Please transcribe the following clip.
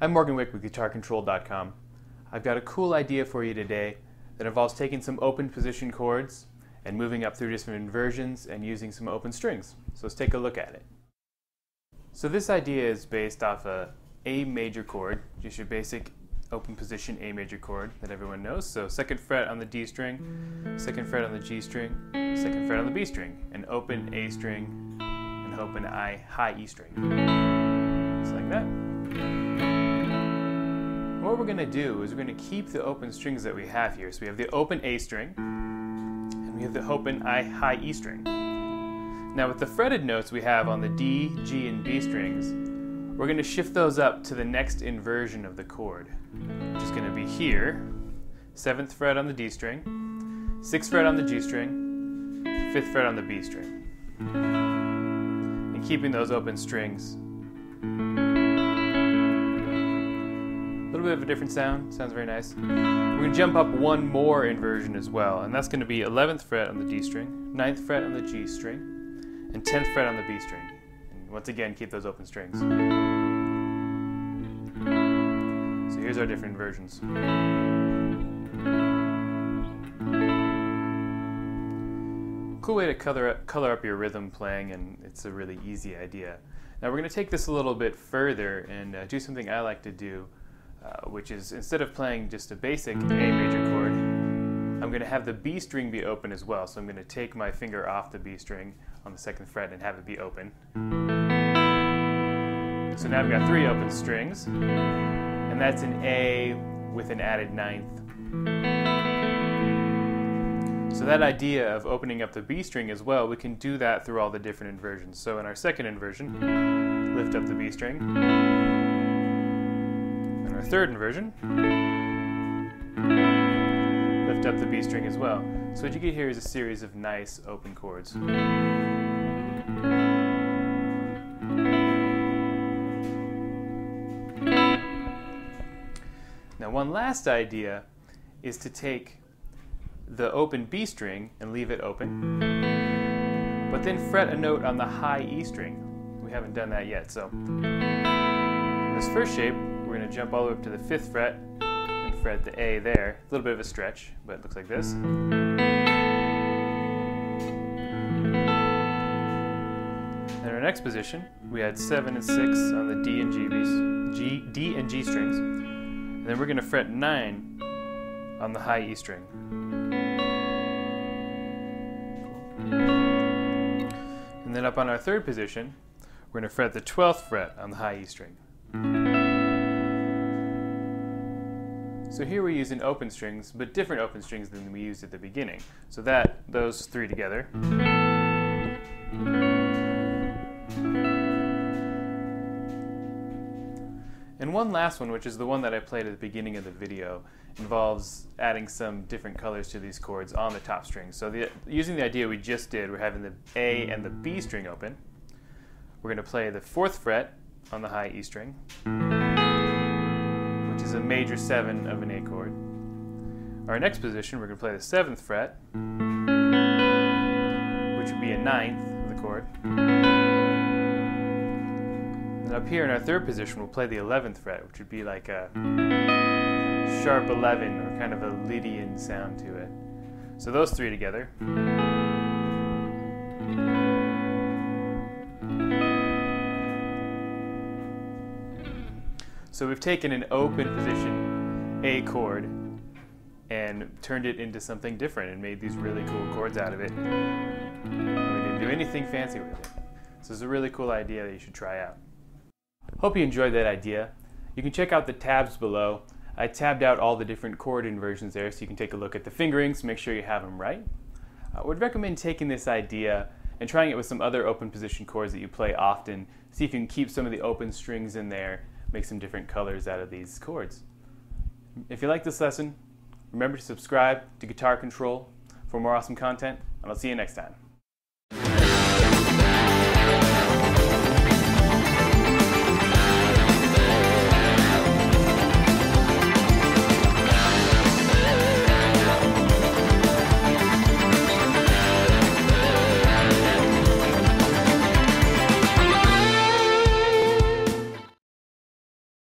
I'm Morgan Wick with GuitarControl.com. I've got a cool idea for you today that involves taking some open position chords and moving up through different inversions and using some open strings. So let's take a look at it. So this idea is based off a A major chord, just your basic open position A major chord that everyone knows. So 2nd fret on the D string, 2nd fret on the G string, 2nd fret on the B string, an open A string, an open high E string. Just like that. What we're going to do is we're going to keep the open strings that we have here. So we have the open A string, and we have the open high E string. Now with the fretted notes we have on the D, G, and B strings, we're going to shift those up to the next inversion of the chord, which is going to be here, 7th fret on the D string, 6th fret on the G string, 5th fret on the B string. And keeping those open strings. A little bit of a different sound, sounds very nice. We're going to jump up one more inversion as well, and that's going to be 11th fret on the D string, 9th fret on the G string, and 10th fret on the B string. And once again, keep those open strings. So here's our different inversions. Cool way to color up your rhythm playing, and it's a really easy idea. Now we're going to take this a little bit further and do something I like to do, which is instead of playing just a basic A major chord, I'm going to have the B string be open as well. So I'm going to take my finger off the B string on the 2nd fret and have it be open. So now I've got 3 open strings, and that's an A with an added 9th. So that idea of opening up the B string as well, we can do that through all the different inversions. So in our 2nd inversion, lift up the B string. In our 3rd inversion, lift up the B string as well. So what you get here is a series of nice open chords. Now one last idea is to take the open B string and leave it open, but then fret a note on the high E string. We haven't done that yet, so in this first shape we're going to jump all the way up to the 5th fret and fret the A there. A little bit of a stretch, but it looks like this. In our next position, we had 7 and 6 on the D and D and G strings. And then we're going to fret 9 on the high E string. And then up on our 3rd position, we're going to fret the 12th fret on the high E string. So here we're using open strings, but different open strings than we used at the beginning. So those 3 together. And one last one, which is the one that I played at the beginning of the video, involves adding some different colors to these chords on the top strings. So using the idea we just did, we're having the A and the B string open. We're going to play the 4th fret on the high E string, which is a major 7 of an A chord. Our next position, we're going to play the 7th fret, which would be a 9th of the chord. And up here in our 3rd position, we'll play the 11th fret, which would be like a sharp 11 or kind of a Lydian sound to it. So those 3 together. So we've taken an open position A chord and turned it into something different and made these really cool chords out of it. We didn't do anything fancy with it. So it's a really cool idea that you should try out. Hope you enjoyed that idea. You can check out the tabs below. I tabbed out all the different chord inversions there so you can take a look at the fingerings, make sure you have them right. I would recommend taking this idea and trying it with some other open position chords that you play often. See if you can keep some of the open strings in there, make some different colors out of these chords. If you like this lesson, remember to subscribe to Guitar Control for more awesome content, and I'll see you next time.